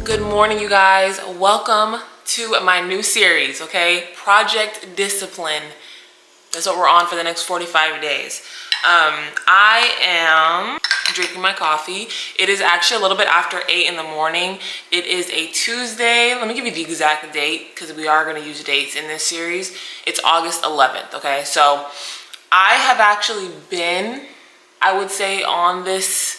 Good morning, you guys. Welcome to my new series, okay? Project Discipline. That's what we're on for the next 45 days. I am drinking my coffee. It is actually a little bit after 8 in the morning. It is a Tuesday. Let me give you the exact date because we are going to use dates in this series. It's August 11th, okay? So I have actually been, I would say, on this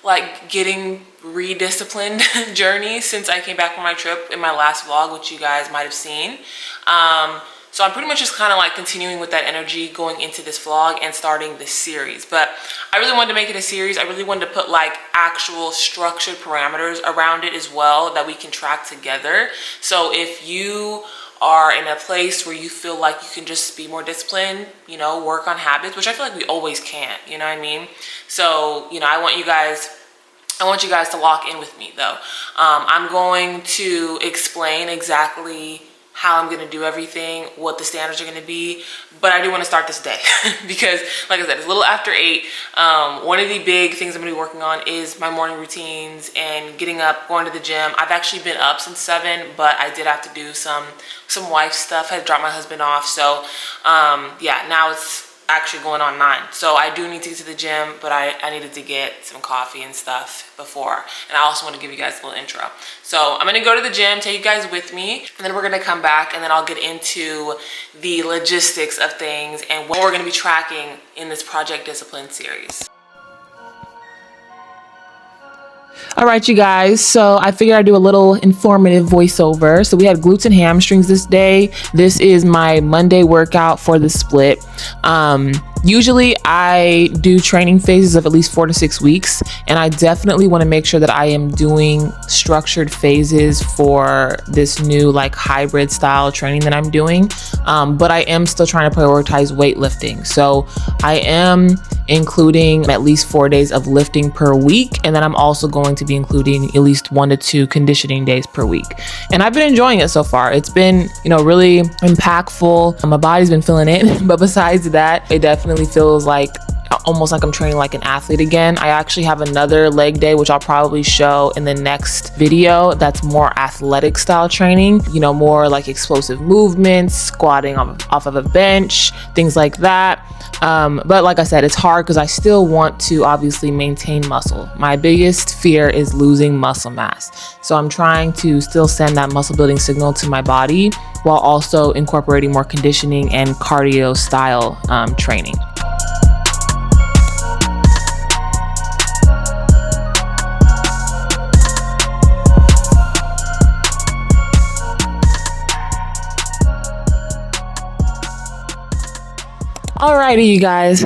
like getting redisciplined journey since I came back from my trip in my last vlog, which you guys might have seen. So I'm pretty much just kind of like continuing with that energy going into this vlog and starting this series. But I really wanted to make it a series. I really wanted to put like actual structured parameters around it as well that we can track together. So if you are in a place where you feel like you can just be more disciplined, you know, work on habits, which I feel like we always can, you know what I mean? So, you know, I want you guys to lock in with me though. I'm going to explain exactly how I'm gonna do everything, what the standards are gonna be, but I do wanna start this day because like I said, it's a little after 8. One of the big things I'm gonna be working on is my morning routines and getting up, going to the gym. I've actually been up since 7, but I did have to do some wife stuff. I had to drop my husband off. So yeah, now it's actually going on 9. So I do need to get to the gym, but I needed to get some coffee and stuff before. And I also want to give you guys a little intro. So I'm gonna go to the gym, take you guys with me, and then we're gonna come back and then I'll get into the logistics of things and what we're gonna be tracking in this Project Discipline series. All right, you guys, so I figured I'd do a little informative voiceover. So we had glutes and hamstrings this day. This is my Monday workout for the split. Usually I do training phases of at least 4 to 6 weeks, and I definitely want to make sure that I am doing structured phases for this new like hybrid style training that I'm doing. But I am still trying to prioritize weightlifting. So I am including at least 4 days of lifting per week, and then I'm also going to be including at least 1 to 2 conditioning days per week. And I've been enjoying it so far. It's been, you know, really impactful. My body's been feeling it, but besides that, it definitely feels like almost like I'm training like an athlete again. I actually have another leg day, which I'll probably show in the next video. That's more athletic style training, you know, more like explosive movements, squatting off of a bench, things like that. But like I said, it's hard because I still want to obviously maintain muscle. My biggest fear is losing muscle mass. So I'm trying to still send that muscle building signal to my body while also incorporating more conditioning and cardio style training. Alrighty, you guys.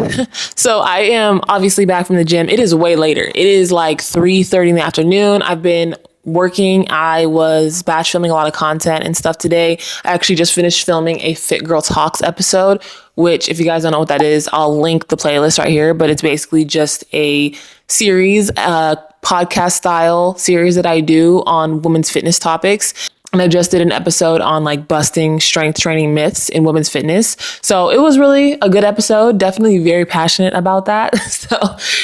So I am obviously back from the gym. It is way later. It is like 3:30 in the afternoon. I've been working. I was batch filming a lot of content and stuff today. I actually just finished filming a Fit Girl Talks episode, which if you guys don't know what that is, I'll link the playlist right here, but it's basically just a series, podcast style series that I do on women's fitness topics. And I just did an episode on like busting strength training myths in women's fitness. So it was really a good episode, definitely very passionate about that. So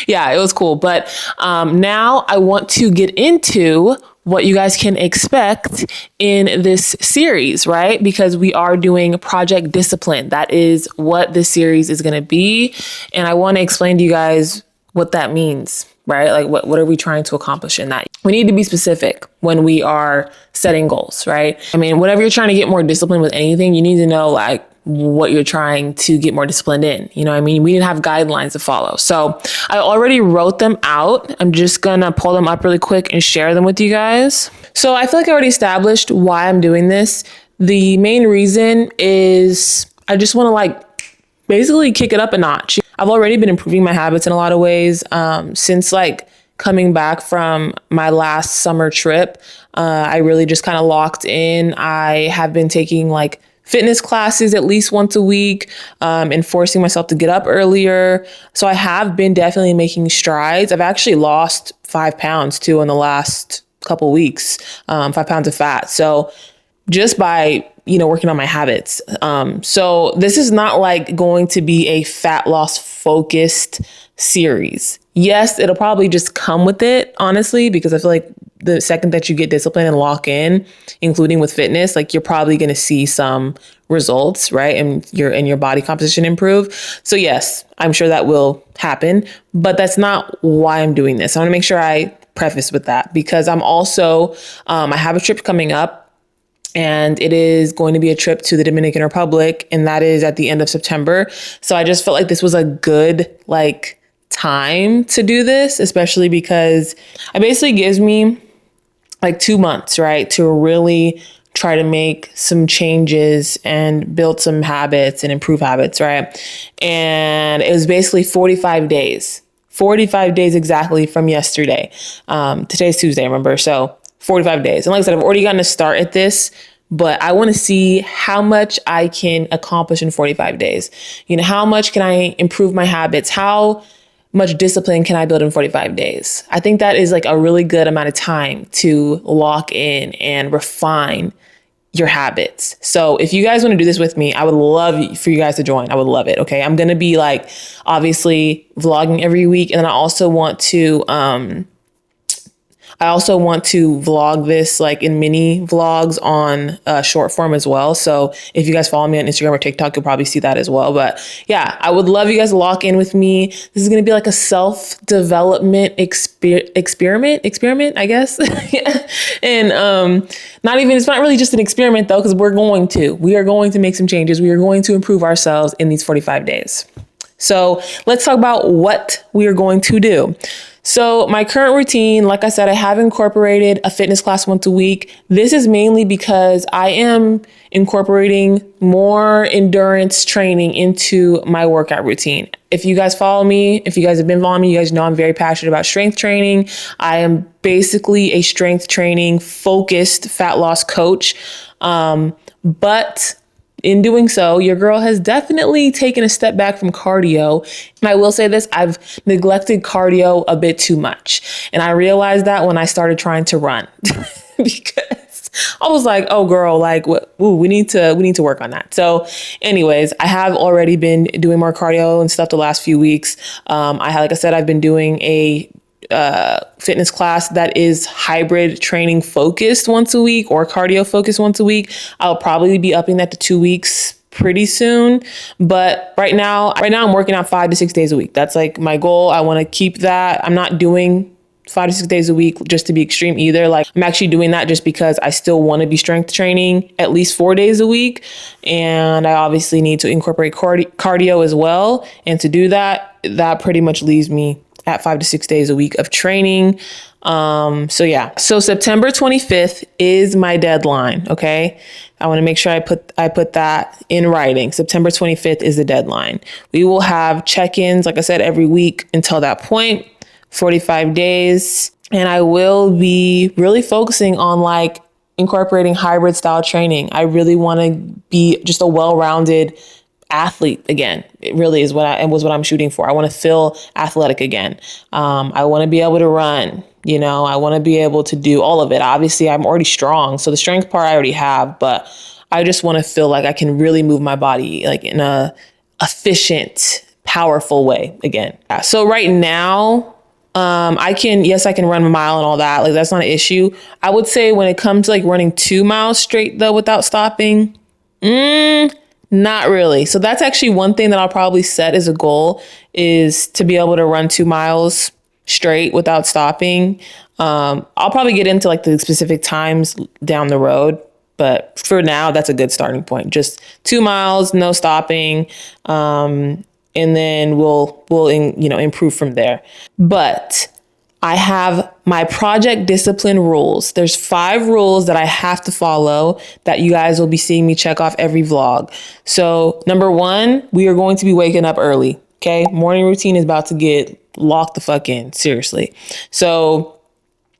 yeah, it was cool. But now I want to get into what you guys can expect in this series, right? Because we are doing Project Discipline. That is what this series is going to be. And I want to explain to you guys what that means, right? Like what are we trying to accomplish in that? We need to be specific when we are setting goals, right? I mean, whenever you're trying to get more disciplined with anything, you need to know like what you're trying to get more disciplined in. You know what I mean? We need to have guidelines to follow. So I already wrote them out. I'm just gonna pull them up really quick and share them with you guys. So I feel like I already established why I'm doing this. The main reason is I just want to like basically kick it up a notch. I've already been improving my habits in a lot of ways since like coming back from my last summer trip. I really just kind of locked in. I have been taking like fitness classes at least once a week and forcing myself to get up earlier. So I have been definitely making strides. I've actually lost 5 pounds too in the last couple weeks, 5 pounds of fat. So just by, you know, working on my habits. So this is not like going to be a fat loss focused series. Yes, it'll probably just come with it, honestly, because I feel like the second that you get disciplined and lock in, including with fitness, like you're probably going to see some results, right? And your body composition improve. So yes, I'm sure that will happen, but that's not why I'm doing this. I want to make sure I preface with that, because I'm also, I have a trip coming up, and it is going to be a trip to the Dominican Republic, and that is at the end of September. So I just felt like this was a good time to do this, especially because it basically gives me 2 months, right, to really try to make some changes and build some habits and improve habits, right? And it was basically 45 days. 45 days exactly from yesterday. Today's Tuesday, remember? So 45 days. And like I said, I've already gotten a start at this, but I want to see how much I can accomplish in 45 days. How much can I improve my habits? How much discipline can I build in 45 days? I think that is a really good amount of time to lock in and refine your habits. So if you guys want to do this with me, I would love for you guys to join. I would love it. Okay. I'm going to be obviously vlogging every week. And then I also want to vlog this in mini vlogs on short form as well. So if you guys follow me on Instagram or TikTok, you'll probably see that as well. But yeah, I would love you guys to lock in with me. This is going to be a self-development experiment, I guess. Yeah. And it's not really just an experiment though, because we are going to make some changes. We are going to improve ourselves in these 45 days. So let's talk about what we are going to do. So my current routine, like I said, I have incorporated a fitness class once a week. This is mainly because I am incorporating more endurance training into my workout routine. If you guys follow me, if you guys have been following me, you guys know I'm very passionate about strength training. I am basically a strength training focused fat loss coach. But in doing so, your girl has definitely taken a step back from cardio. And I will say this, I've neglected cardio a bit too much. And I realized that when I started trying to run because I was like, oh girl, we need to work on that. So anyways, I have already been doing more cardio and stuff the last few weeks. Like I said, I've been doing a fitness class that is hybrid training focused once a week or cardio focused once a week. I'll probably be upping that to 2 weeks pretty soon. But right now I'm working out 5 to 6 days a week. That's my goal. I want to keep that. I'm not doing 5 to 6 days a week just to be extreme either. I'm actually doing that just because I still want to be strength training at least 4 days a week. And I obviously need to incorporate cardio as well. And to do that pretty much leaves me at 5 to 6 days a week of training. So September 25th is my deadline. Okay. I want to make sure I put that in writing. September 25th is the deadline. We will have check-ins, like I said, every week until that point, 45 days. And I will be really focusing on incorporating hybrid style training. I really want to be just a well-rounded athlete again. It really is what I'm shooting for. I want to feel athletic again. I want to be able to run, I want to be able to do all of it. Obviously I'm already strong. So the strength part I already have, but I just want to feel like I can really move my body in a efficient, powerful way again. So right now, I can run a mile and all that. That's not an issue. I would say when it comes to running 2 miles straight though, without stopping, not really. So that's actually one thing that I'll probably set as a goal, is to be able to run 2 miles straight without stopping. I'll probably get into the specific times down the road, but for now, that's a good starting point. Just 2 miles, no stopping. And then we'll improve from there. But I have my project discipline rules. There's 5 rules that I have to follow that you guys will be seeing me check off every vlog. So number 1, we are going to be waking up early. Okay. Morning routine is about to get locked the fuck in. Seriously. So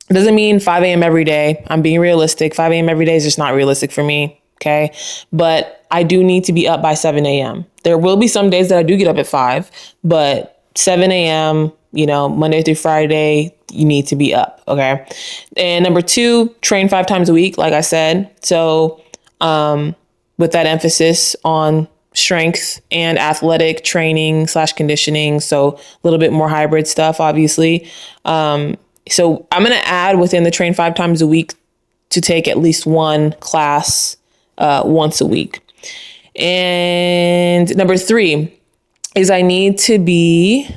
it doesn't mean 5 a.m. every day. I'm being realistic. 5 a.m. every day is just not realistic for me. Okay. But I do need to be up by 7 a.m. There will be some days that I do get up at 5, but 7 a.m., Monday through Friday, you need to be up. Okay. And number 2, train 5 times a week, like I said. So, with that emphasis on strength and athletic training / conditioning. So a little bit more hybrid stuff, obviously. So I'm going to add within the train 5 times a week to take at least one class once a week. And number 3 is I need to be,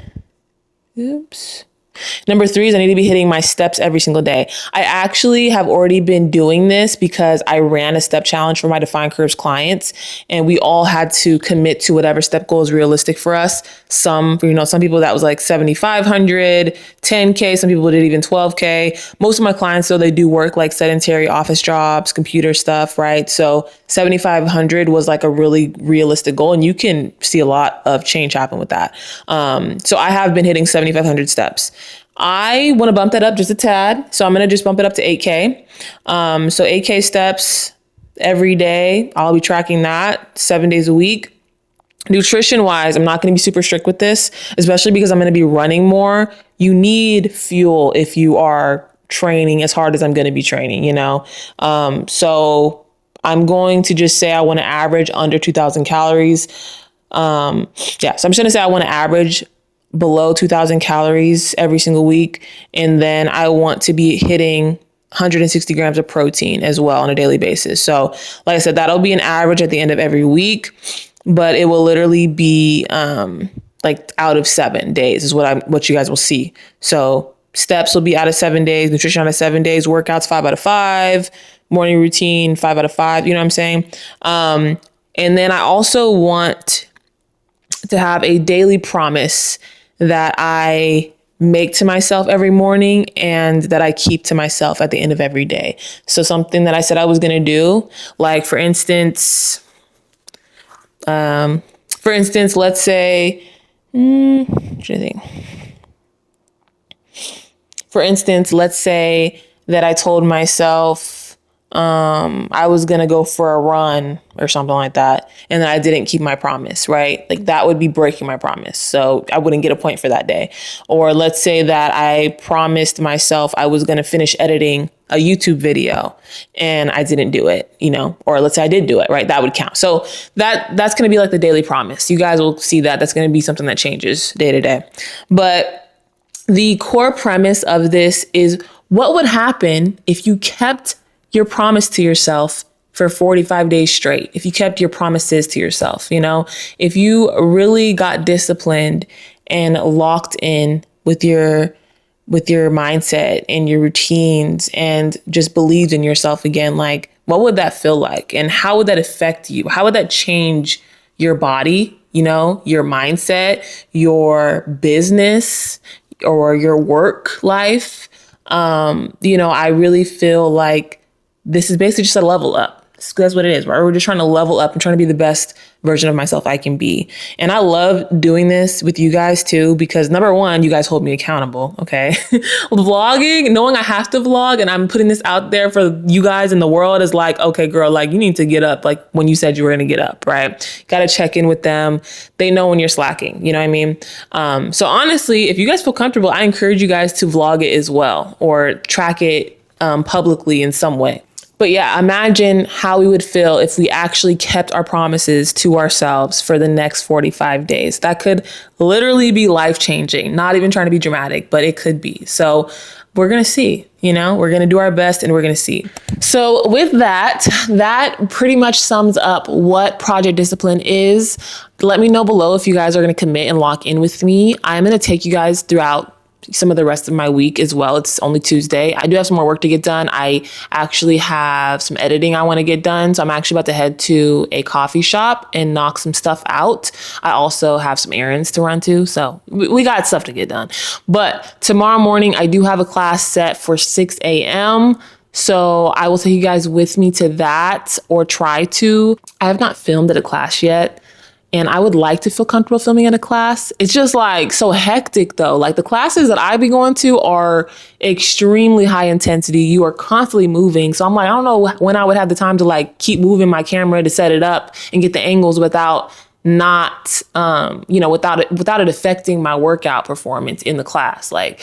Number 3 is I need to be hitting my steps every single day. I actually have already been doing this because I ran a step challenge for my Defined Curves clients, and we all had to commit to whatever step goal is realistic for us. Some people that was like 7,500, 10K. Some people did even 12K. Most of my clients, though, they do work like sedentary office jobs, computer stuff, right? So 7,500 was like a really realistic goal, and you can see a lot of change happen with that. So I have been hitting 7,500 steps. I want to bump that up just a tad. So I'm going to just bump it up to 8K. So 8K steps every day. I'll be tracking that 7 days a week. Nutrition wise, I'm not going to be super strict with this, especially because I'm going to be running more. You need fuel if you are training as hard as I'm going to be training, So I'm going to just say I want to average under 2,000 calories. So I'm just going to say I want to average below 2,000 calories every single week. And then I want to be hitting 160 grams of protein as well on a daily basis. So like I said, that'll be an average at the end of every week, but it will literally be like out of 7 days is what you guys will see. So steps will be out of 7 days, nutrition out of 7 days, workouts 5 out of 5, morning routine 5 out of 5. You know what I'm saying? And then I also want to have a daily promise that I make to myself every morning and that I keep to myself at the end of every day. So something that I said I was going to do, like for instance, let's say, for instance, let's say that I told myself, I was going to go for a run or something like that, and then I didn't keep my promise, right? Like that would be breaking my promise. So I wouldn't get a point for that day. Or let's say that I promised myself I was going to finish editing a YouTube video and I didn't do it, or let's say I did do it, right? That would count. So that's going to be like the daily promise. You guys will see that that's going to be something that changes day to day. But the core premise of this is what would happen if you kept your promise to yourself for 45 days straight, if you kept your promises to yourself, if you really got disciplined and locked in with your mindset and your routines and just believed in yourself again, like what would that feel like? And how would that affect you? How would that change your body, your mindset, your business, or your work life? I really feel like this is basically just a level up. That's what it is, right? We're just trying to level up and trying to be the best version of myself I can be. And I love doing this with you guys too, because number one, you guys hold me accountable. Okay. Vlogging, knowing I have to vlog and I'm putting this out there for you guys in the world is like, okay, girl, like you need to get up. Like when you said you were going to get up, right? Got to check in with them. They know when you're slacking, you know what I mean? So honestly, if you guys feel comfortable, I encourage you guys to vlog it as well or track it publicly in some way. But yeah, imagine how we would feel if we actually kept our promises to ourselves for the next 45 days. That could literally be life-changing, not even trying to be dramatic, but it could be. So we're going to see, we're going to do our best and we're going to see. So with that pretty much sums up what Project Discipline is. Let me know below if you guys are going to commit and lock in with me. I'm going to take you guys throughout some of the rest of my week as well. It's only Tuesday. I do have some more work to get done. I actually have some editing I want to get done. So I'm actually about to head to a coffee shop and knock some stuff out. I also have some errands to run to. So we got stuff to get done. But tomorrow morning, I do have a class set for 6 a.m. So I will take you guys with me to that or try to. I have not filmed at a class yet. And I would like to feel comfortable filming at a class. It's just like so hectic though. Like the classes that I be going to are extremely high intensity. You are constantly moving. So I'm like, I don't know when I would have the time to like keep moving my camera to set it up and get the angles without without it affecting my workout performance in the class. So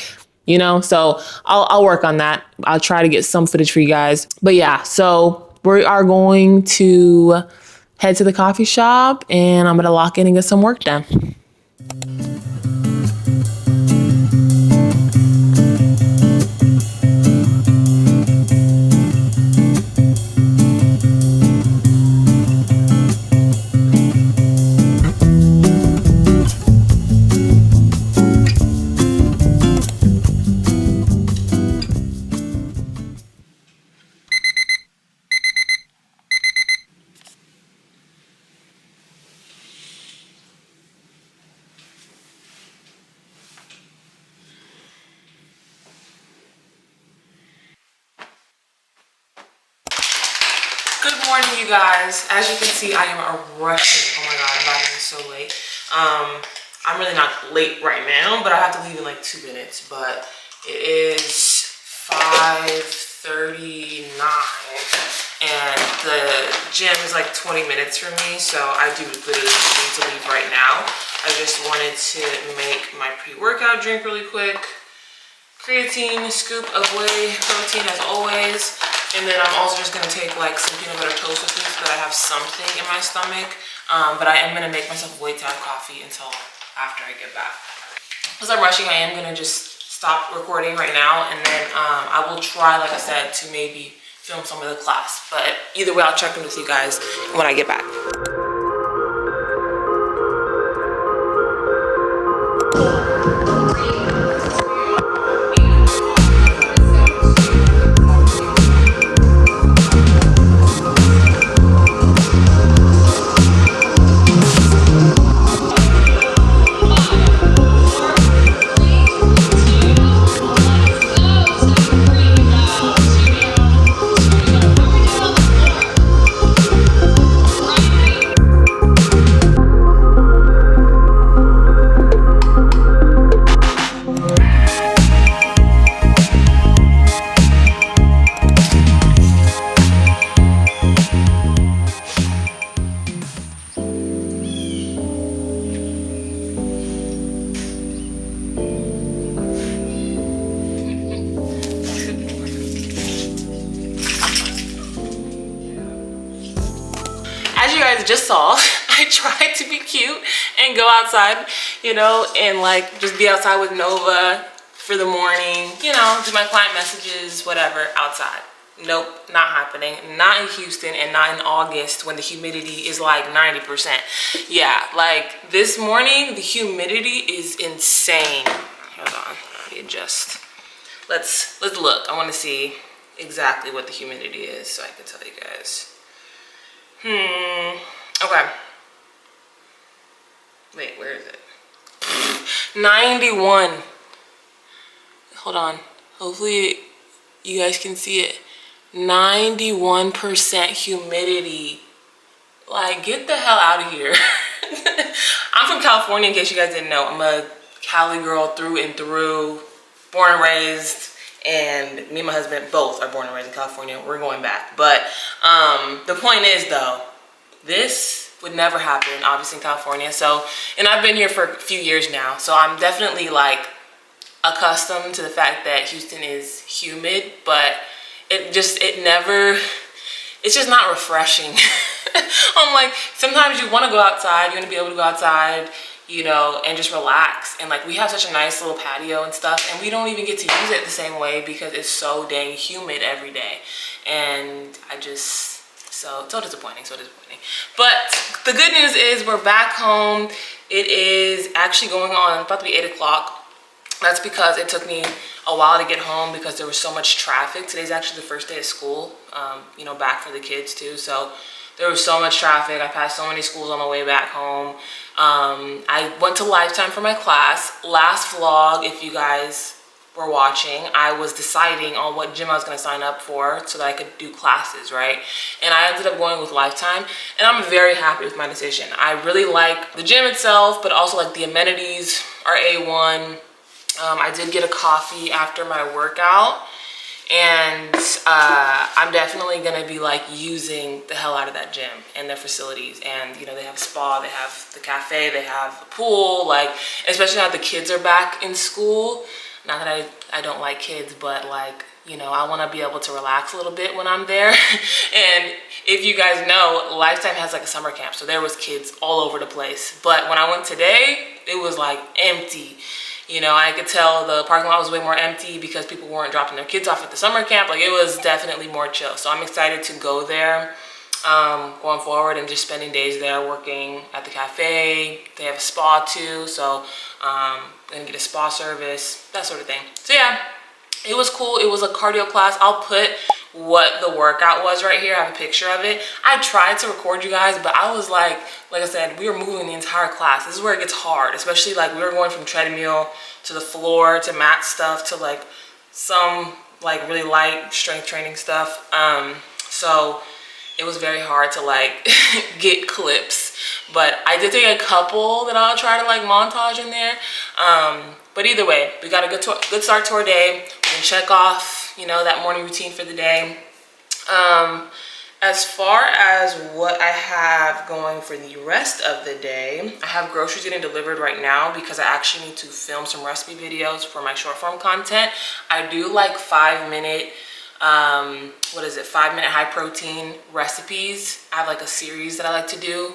I'll work on that. I'll try to get some footage for you guys. But yeah, so we are going to head to the coffee shop and I'm going to lock in and get some work done. morning, you guys. As you can see, I am rushing. Oh my god, I'm about to be so late. I'm really not late right now, but I have to leave in like 2 minutes. But it is 5:39, and the gym is like 20 minutes from me, so I do literally need to leave right now. I just wanted to make my pre-workout drink really quick. Creatine, scoop of whey protein as always. And then I'm also just gonna take like some peanut butter toast with me so that I have something in my stomach. But I am gonna make myself wait to have coffee until after I get back. Because I'm rushing, I am gonna just stop recording right now, and then I will try, like I said, to maybe film some of the class. But either way, I'll check in with you guys when I get back. As you guys just saw, I tried to be cute and go outside, you know, and like just be outside with Nova for the morning, you know, do my client messages, whatever, outside. Nope, not happening. Not in Houston and not in August when the humidity is like 90%. Yeah, like this morning, the humidity is insane. Hold on, let me adjust. Let's look. I want to see exactly what the humidity is so I can tell you guys. Okay. Wait, where is it? 91. Hold on. Hopefully you guys can see it. 91% humidity. Like, get the hell out of here. I'm from California, in case you guys didn't know. I'm a Cali girl through and through. Born and raised. And me and my husband both are born and raised in California. We're going back. But the point is, though, this would never happen, obviously, in California. So, and I've been here for a few years now. So I'm definitely, like, accustomed to the fact that Houston is humid. But it's just not refreshing. I'm like, sometimes you want to go outside. You want to be able to go outside, you know, and just relax. And like, we have such a nice little patio and stuff, and we don't even get to use it the same way because it's so dang humid every day. And so disappointing. But the good news is we're back home. It is actually going on, about to be 8 o'clock. That's because it took me a while to get home because there was so much traffic. Today's actually the first day of school, you know, back for the kids too. So there was so much traffic. I passed so many schools on the way back home. I went to Lifetime for my class. Last vlog, if you guys were watching, I was deciding on what gym I was going to sign up for so that I could do classes, right? And I ended up going with Lifetime, and I'm very happy with my decision. I really like the gym itself, but also like the amenities are A1. I did get a coffee after my workout, and I'm definitely gonna be like using the hell out of that gym and their facilities. And you know, they have a spa, they have the cafe, they have a pool, like, especially now the kids are back in school. Not that I don't like kids, but like, you know, I want to be able to relax a little bit when I'm there. And if you guys know, Lifetime has like a summer camp, so there was kids all over the place. But when I went today, it was like empty. You know, I could tell the parking lot was way more empty because people weren't dropping their kids off at the summer camp. Like, it was definitely more chill. So I'm excited to go there going forward and just spending days there working at the cafe. They have a spa too, so I'm gonna get a spa service, that sort of thing. So yeah, it was cool. It was a cardio class. I'll put what the workout was right here. I have a picture of it. I tried to record you guys, but I was like I said, we were moving the entire class. This is where it gets hard, especially like we were going from treadmill to the floor to mat stuff to like some like really light strength training stuff. So it was very hard to like get clips, but I did take a couple that I'll try to like montage in there. But either way, we got a good start to our day. We can check off, you know, that morning routine for the day. As far as what I have going for the rest of the day, I have groceries getting delivered right now because I actually need to film some recipe videos for my short form content. I do like 5-minute, 5-minute high protein recipes. I have like a series that I like to do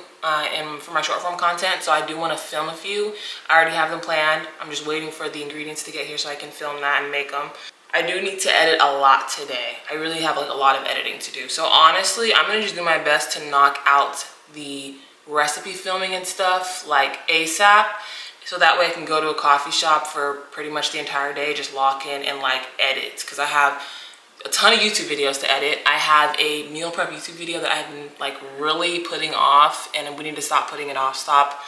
for my short form content. So I do want to film a few. I already have them planned. I'm just waiting for the ingredients to get here so I can film that and make them. I do need to edit a lot today. I really have like a lot of editing to do. So honestly, I'm gonna just do my best to knock out the recipe filming and stuff like ASAP. So that way I can go to a coffee shop for pretty much the entire day, just lock in and like edit. Cause I have a ton of YouTube videos to edit. I have a meal prep YouTube video that I've been like really putting off, and we need to stop putting it off, stop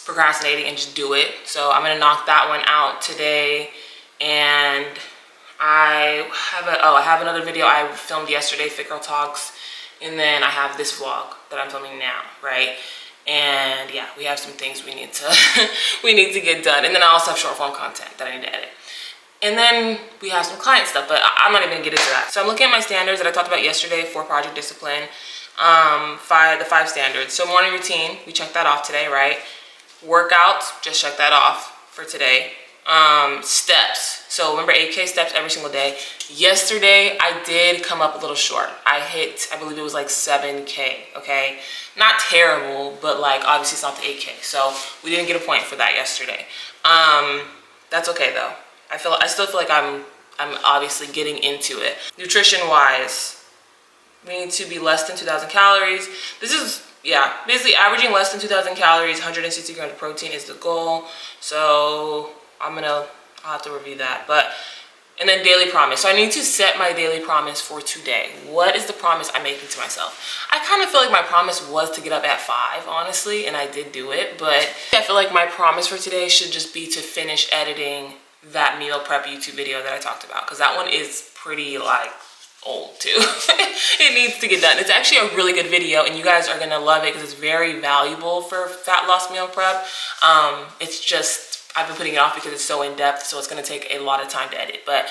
procrastinating and just do it. So I'm gonna knock that one out today. And I have another video I filmed yesterday, Fit Girl Talks, and then I have this vlog that I'm filming now, right? And yeah, we have some things we need to get done, and then I also have short form content that I need to edit. And then we have some client stuff, but I'm not even gonna get into that. So I'm looking at my standards that I talked about yesterday for Project Discipline, the 5 standards. So morning routine, we checked that off today, right? Workouts, just check that off for today. Steps, so remember 8K steps every single day. Yesterday I did come up a little short. I believe it was like 7K. Okay, not terrible, but like obviously it's not the 8K, so we didn't get a point for that yesterday. That's okay though. I still feel like I'm obviously getting into it. Nutrition wise, we need to be less than 2,000 calories. This is, yeah, basically averaging less than 2,000 calories, 160 grams of protein is the goal. So I'll have to review that. And then daily promise. So I need to set my daily promise for today. What is the promise I'm making to myself? I kind of feel like my promise was to get up at 5, honestly, and I did do it. But I feel like my promise for today should just be to finish editing that meal prep YouTube video that I talked about, because that one is pretty like old too. It needs to get done. It's actually a really good video, and you guys are gonna love it because it's very valuable for fat loss meal prep. It's just I've been putting it off because it's so in depth, so it's gonna take a lot of time to edit. But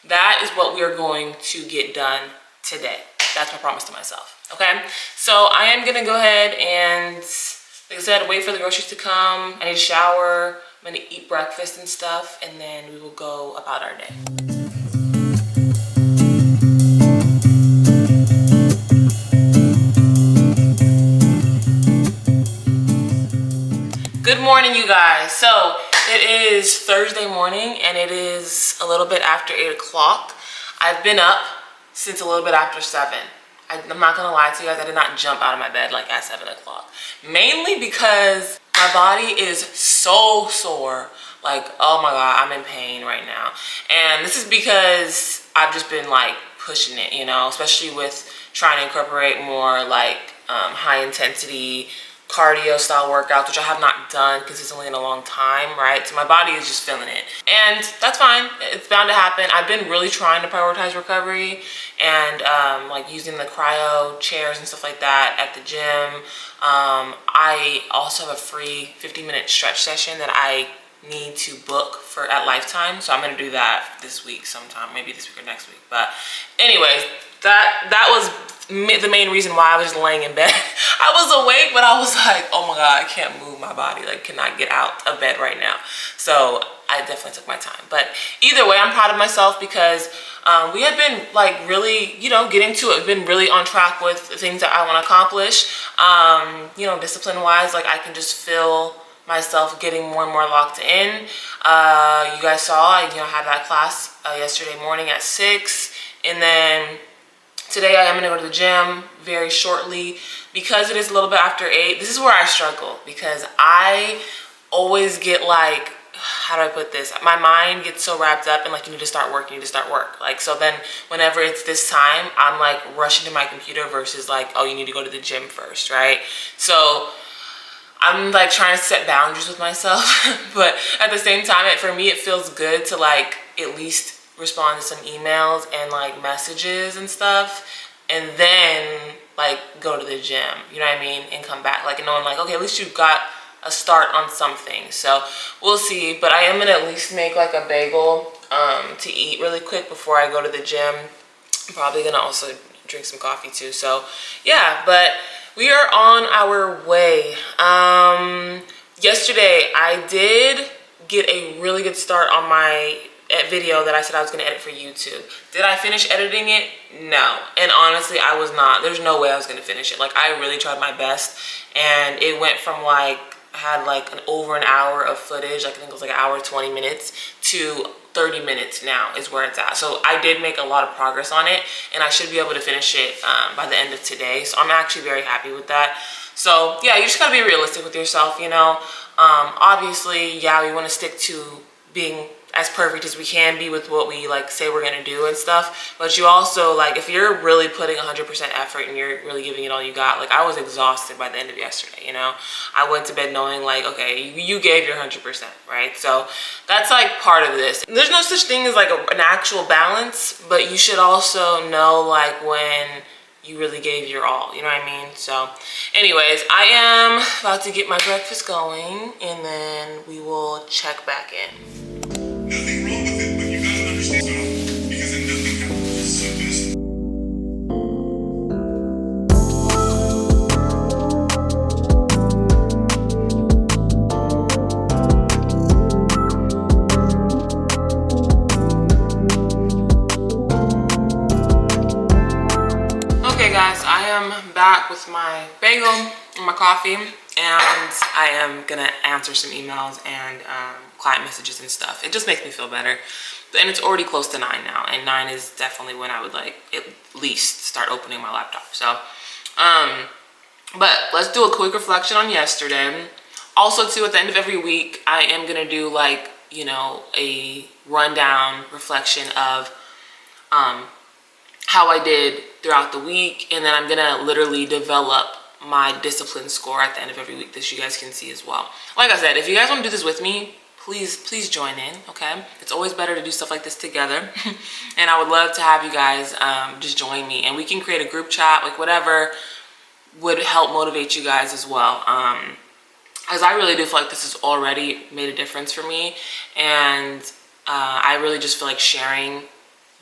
that is what we are going to get done today. That's my promise to myself. Okay, so I am gonna go ahead and, like I said, wait for the groceries to come. I need to shower. I'm gonna eat breakfast and stuff, and then we will go about our day. Good morning, you guys. So it is Thursday morning, and it is a little bit after 8 o'clock. I've been up since a little bit after 7. I'm not gonna lie to you guys, I did not jump out of my bed like at 7 o'clock. Mainly because my body is so sore. Like, oh my God, I'm in pain right now. And this is because I've just been like pushing it, you know, especially with trying to incorporate more like high intensity cardio style workouts, which I have not done consistently in a long time, right? So my body is just feeling it, and that's fine. It's bound to happen. I've been really trying to prioritize recovery and like using the cryo chairs and stuff like that at the gym. I also have a free 15-minute stretch session that I need to book at Lifetime, so I'm gonna do that this week sometime, maybe this week or next week. But anyways, that was the main reason why I was just laying in bed. I was awake, but I was like, oh my God, I can't move my body, like cannot get out of bed right now. So I definitely took my time. But either way, I'm proud of myself because we have been like really, you know, getting to it. We've been really on track with the things that I want to accomplish. You know, discipline wise, like I can just feel myself getting more and more locked in. You guys saw I had that class yesterday morning at 6, and then today I am gonna go to the gym very shortly because it is a little bit after 8. This is where I struggle because I always get like, how do I put this? My mind gets so wrapped up in like, you need to start work, you need to start work. Like, so then whenever it's this time, I'm like rushing to my computer versus like, oh, you need to go to the gym first, right? So I'm like trying to set boundaries with myself, but at the same time, for me, it feels good to like at least respond to some emails and like messages and stuff, and then like go to the gym, you know what I mean, and come back, like knowing like, okay, at least you've got a start on something. So we'll see, but I am gonna at least make like a bagel to eat really quick before I go to the gym. I'm probably gonna also drink some coffee too. So yeah, but we are on our way. Yesterday I did get a really good start on my video that I said I was gonna edit for YouTube. Did I finish editing it? No. And honestly, I was not. There's no way I was gonna finish it. Like, I really tried my best, and it went from like, I had like over an hour of footage, like I think it was like an hour 20 minutes, to 30 minutes now is where it's at. So I did make a lot of progress on it, and I should be able to finish it by the end of today. So I'm actually very happy with that. So yeah, you just gotta be realistic with yourself, you know. Obviously, yeah, we wanna stick to being as perfect as we can be with what we like say we're gonna do and stuff, but you also, like, if you're really putting 100% effort and you're really giving it all you got, like I was exhausted by the end of yesterday, you know. I went to bed knowing like, okay, you gave your 100%, right? So that's like part of this. There's no such thing as like an actual balance, but you should also know like when you really gave your all, you know what I mean? So anyways, I am about to get my breakfast going, and then we will check back in. Nothing wrong with it, but you gotta understand stuff, because then nothing happens. So just okay guys, I am back with my bagel and my coffee, and I am gonna answer some emails and client messages and stuff. It just makes me feel better. And it's already close to 9 now, and 9 is definitely when I would like at least start opening my laptop. So but let's do a quick reflection on yesterday. Also too, at the end of every week, I am gonna do like, you know, a rundown reflection of how I did throughout the week, and then I'm gonna literally develop my discipline score at the end of every week that you guys can see as well. Like I said, if you guys want to do this with me, please join in, okay? It's always better to do stuff like this together. And I would love to have you guys just join me, and we can create a group chat, like whatever would help motivate you guys as well. As I really do feel like this has already made a difference for me, and I really just feel like sharing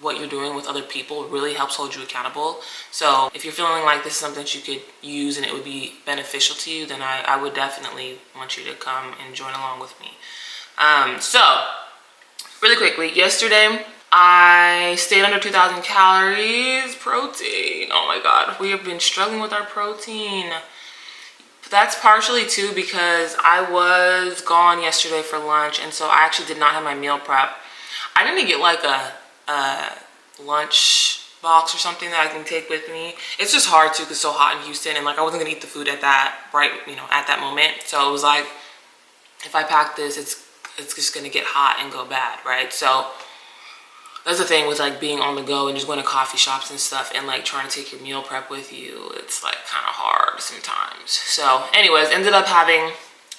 what you're doing with other people really helps hold you accountable. So if you're feeling like this is something that you could use and it would be beneficial to you, then I would definitely want you to come and join along with me. So really quickly, yesterday I stayed under 2,000 calories. Protein, oh my god, we have been struggling with our protein. That's partially too because I was gone yesterday for lunch, and so I actually did not have my meal prep. I need to get like a lunch box or something that I can take with me. It's just hard too because it's so hot in Houston, and like I wasn't gonna eat the food at that at that moment. So it was like, if I pack this, it's just gonna get hot and go bad, right? So that's the thing with like being on the go and just going to coffee shops and stuff, and like trying to take your meal prep with you. It's like kind of hard sometimes. So anyways, ended up having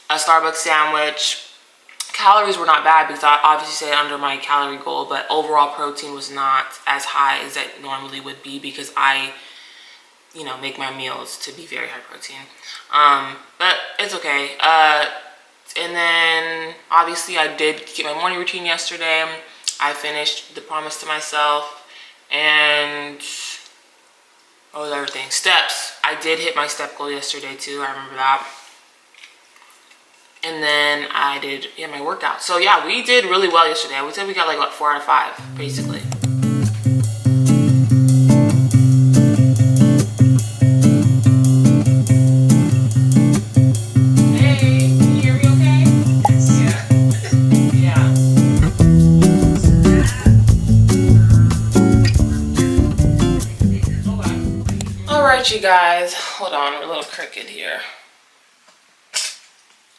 a Starbucks sandwich. Calories were not bad because I obviously stayed under my calorie goal, but overall protein was not as high as it normally would be because I, you know, make my meals to be very high protein. But it's okay. And then obviously I did get my morning routine yesterday. I finished the promise to myself, and what was everything? Steps. I did hit my step goal yesterday too. I remember that. And then I did, my workout. So yeah, we did really well yesterday. I would say we got like what, 4 out of 5, basically. Hey, can you hear me okay? Yeah. Okay. All right, you guys. Hold on, we're a little crooked here.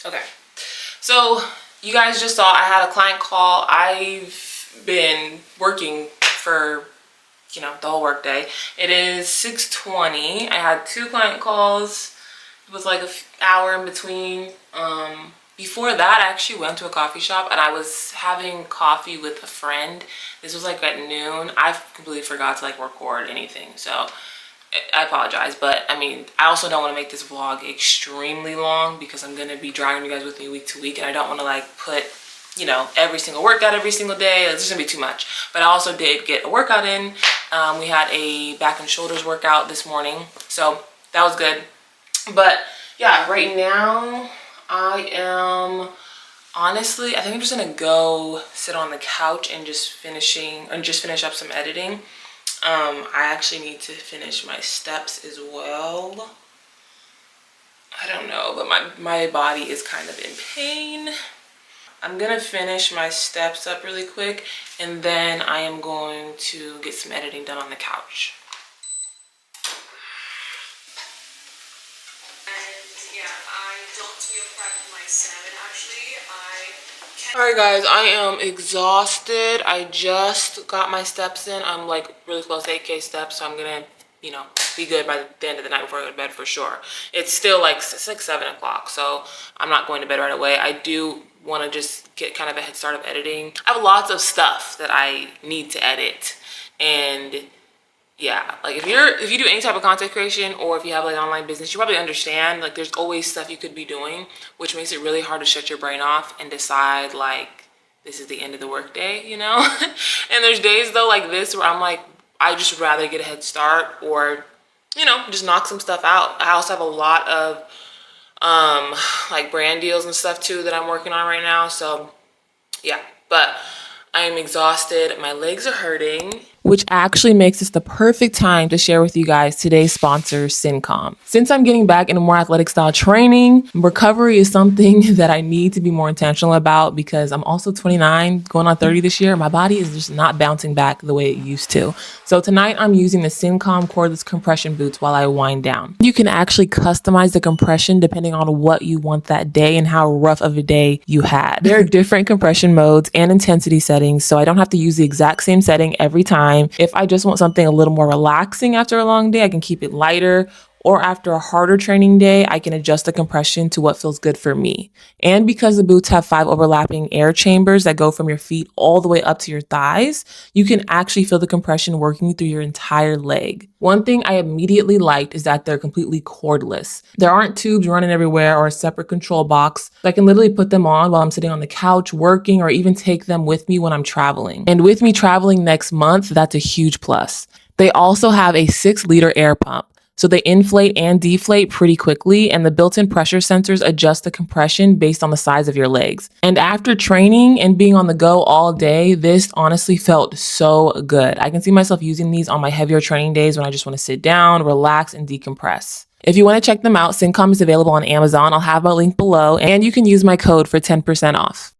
Okay, so you guys just saw I had a client call. I've been working for, the whole work day. It is 6:20. I had 2 client calls. It was like an hour in between. Before that, I actually went to a coffee shop and I was having coffee with a friend. This was like at noon. I completely forgot to like record anything. So I apologize, but I mean, I also don't want to make this vlog extremely long because I'm going to be dragging you guys with me week to week, and I don't want to like put, you know, every single workout every single day. It's just gonna be too much. But I also did get a workout in. We had a back and shoulders workout this morning, so that was good. But yeah, right now I am honestly, I think I'm just gonna go sit on the couch and just finish up some editing. I actually need to finish my steps as well. I don't know, but my body is kind of in pain. I'm gonna finish my steps up really quick, and then I am going to get some editing done on the couch. And yeah, I don't meal prep my salmon actually. Alright guys, I am exhausted. I just got my steps in. I'm like really close to 8K steps, so I'm gonna, you know, be good by the end of the night before I go to bed for sure. It's still like 7 o'clock, so I'm not going to bed right away. I do want to just get kind of a head start of editing. I have lots of stuff that I need to edit, and yeah, like if you do any type of content creation, or if you have like an online business, you probably understand like there's always stuff you could be doing, which makes it really hard to shut your brain off and decide like this is the end of the workday, you know. And there's days though like this where I'm like, I just rather get a head start, or you know, just knock some stuff out. I also have a lot of like brand deals and stuff too that I'm working on right now. So yeah, but I am exhausted. My legs are hurting, which actually makes this the perfect time to share with you guys today's sponsor, Syncom. Since I'm getting back into more athletic style training, recovery is something that I need to be more intentional about because I'm also 29, going on 30 this year. My body is just not bouncing back the way it used to. So tonight I'm using the Syncom cordless compression boots while I wind down. You can actually customize the compression depending on what you want that day and how rough of a day you had. There are different compression modes and intensity settings, so I don't have to use the exact same setting every time. If I just want something a little more relaxing after a long day, I can keep it lighter. Or after a harder training day, I can adjust the compression to what feels good for me. And because the boots have 5 overlapping air chambers that go from your feet all the way up to your thighs, you can actually feel the compression working through your entire leg. One thing I immediately liked is that they're completely cordless. There aren't tubes running everywhere or a separate control box. So I can literally put them on while I'm sitting on the couch working, or even take them with me when I'm traveling. And with me traveling next month, that's a huge plus. They also have a 6-liter air pump. So they inflate and deflate pretty quickly, and the built-in pressure sensors adjust the compression based on the size of your legs. And after training and being on the go all day, this honestly felt so good. I can see myself using these on my heavier training days when I just want to sit down, relax, and decompress. If you want to check them out, Syncom is available on Amazon. I'll have a link below, and you can use my code for 10% off.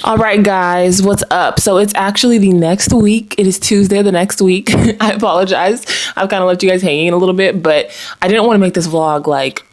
All right, guys, what's up? So it's actually the next week. It is Tuesday the next week. I apologize. I've kind of left you guys hanging a little bit, but I didn't want to make this vlog like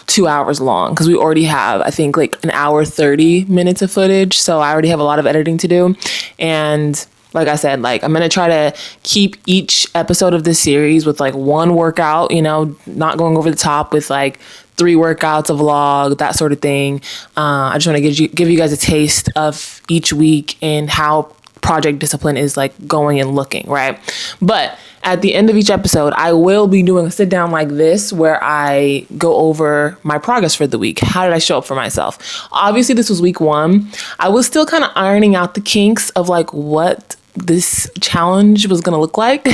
2 hours long because we already have, I think, like an hour 30 minutes of footage. So I already have a lot of editing to do. And like I said, like I'm going to try to keep each episode of this series with like one workout, you know, not going over the top with like 3 workouts, a vlog, that sort of thing. I just want to give you guys a taste of each week and how Project Discipline is like going and looking, right? But at the end of each episode, I will be doing a sit down like this where I go over my progress for the week. How did I show up for myself? Obviously, this was week 1. I was still kind of ironing out the kinks of like what this challenge was going to look like,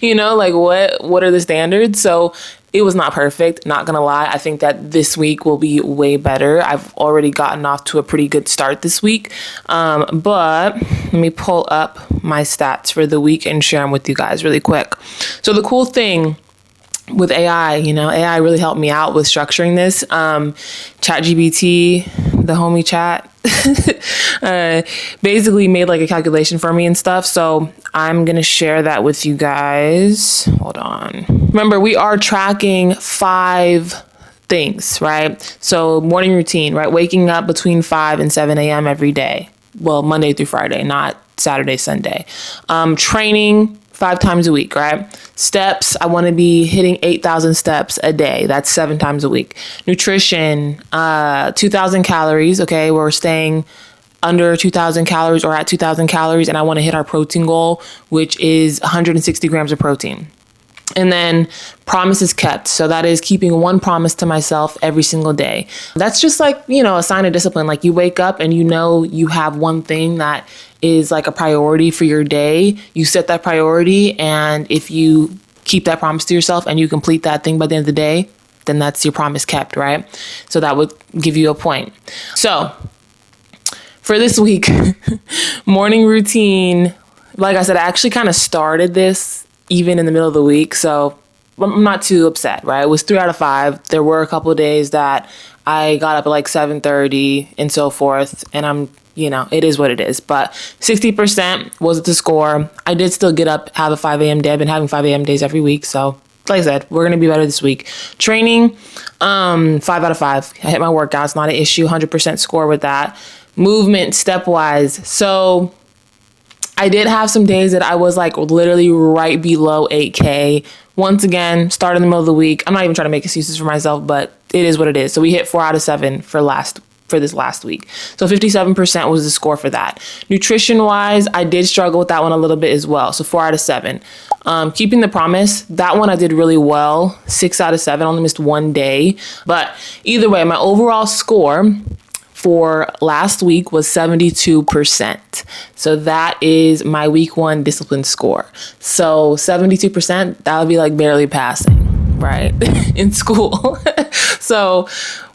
you know, like what are the standards? So it was not perfect, not gonna lie. I think that this week will be way better. I've already gotten off to a pretty good start this week. But let me pull up my stats for the week and share them with you guys really quick. So the cool thing with AI, you know, AI really helped me out with structuring this. ChatGPT, the homie chat, basically made like a calculation for me and stuff. So I'm going to share that with you guys. Hold on. Remember, we are tracking 5 things, right? So morning routine, right? Waking up between 5 and 7 a.m. every day. Well, Monday through Friday, not Saturday, Sunday. Training 5 times a week, right? Steps, I want to be hitting 8,000 steps a day. That's 7 times a week. Nutrition, 2,000 calories. Okay. We're staying under 2,000 calories or at 2,000 calories, and I want to hit our protein goal, which is 160 grams of protein. And then promises kept. So that is keeping one promise to myself every single day. That's just like, a sign of discipline. Like you wake up and you have one thing that is like a priority for your day. You set that priority. And if you keep that promise to yourself and you complete that thing by the end of the day, then that's your promise kept, right? So that would give you a point. So for this week, morning routine, like I said, I actually kind of started this even in the middle of the week. So I'm not too upset, right? It was 3 out of 5. There were a couple of days that I got up at like 7:30 and so forth. And it is what it is. But 60% was the score. I did still get up, have a 5 a.m. day. I've been having 5 a.m. days every week. So like I said, we're going to be better this week. Training, 5 out of 5. I hit my workouts, not an issue, 100% score with that. Movement, stepwise. So I did have some days that I was like literally right below 8K. Once again, start in the middle of the week. I'm not even trying to make excuses for myself, but it is what it is. So we hit 4 out of 7 for this last week. So 57% was the score for that. Nutrition wise, I did struggle with that one a little bit as well. So 4 out of 7. Keeping the promise, that one I did really well. 6 out of 7, only missed one day. But either way, my overall score for last week was 72%. So that is my week 1 discipline score. So 72%, that would be like barely passing, right? In school. So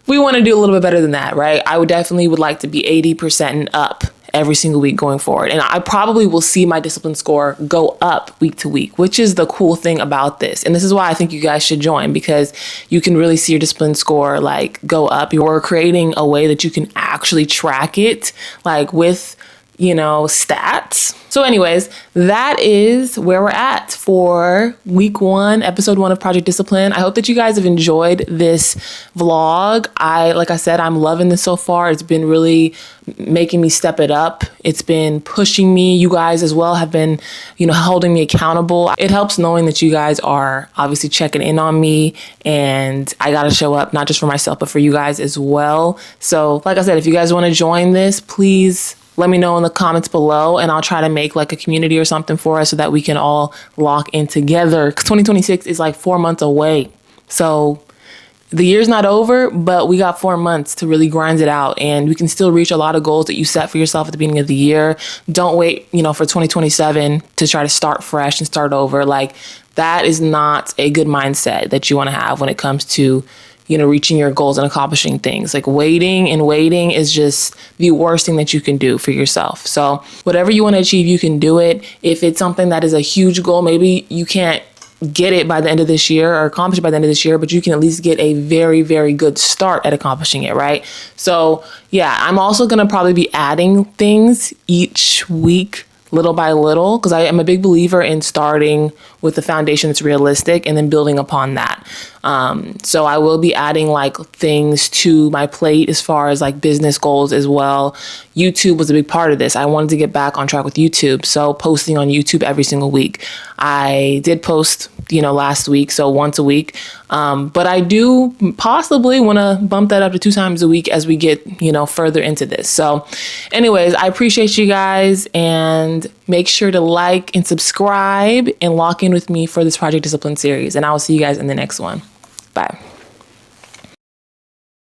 we want to do a little bit better than that, right? I would like to be 80% and up every single week going forward. And I probably will see my discipline score go up week to week, which is the cool thing about this. And this is why I think you guys should join, because you can really see your discipline score like go up. You're creating a way that you can actually track it like with, stats. So anyways, that is where we're at for week 1, episode 1 of Project Discipline. I hope that you guys have enjoyed this vlog. Like I said, I'm loving this so far. It's been really making me step it up. It's been pushing me. You guys as well have been, holding me accountable. It helps knowing that you guys are obviously checking in on me, and I got to show up not just for myself, but for you guys as well. So like I said, if you guys want to join this, please let me know in the comments below, and I'll try to make like a community or something for us so that we can all lock in together. 'Cause 2026 is like 4 months away. So the year's not over, but we got 4 months to really grind it out, and we can still reach a lot of goals that you set for yourself at the beginning of the year. Don't wait, for 2027 to try to start fresh and start over. Like that is not a good mindset that you want to have when it comes to reaching your goals and accomplishing things. Like waiting is just the worst thing that you can do for yourself. So whatever you want to achieve, you can do it. If it's something that is a huge goal, maybe you can't get it by the end of this year or accomplish it by the end of this year, but you can at least get a very, very good start at accomplishing it, right? So yeah, I'm also going to probably be adding things each week, little by little, because I am a big believer in starting with the foundation that's realistic and then building upon that. So I will be adding like things to my plate as far as like business goals as well. YouTube was a big part of this. I wanted to get back on track with YouTube. So posting on YouTube every single week. I did post, last week, so once a week. But I do possibly want to bump that up to 2 times a week as we get, further into this. So anyways, I appreciate you guys, and make sure to like and subscribe and lock in with me for this Project Discipline series. And I will see you guys in the next one. Bye.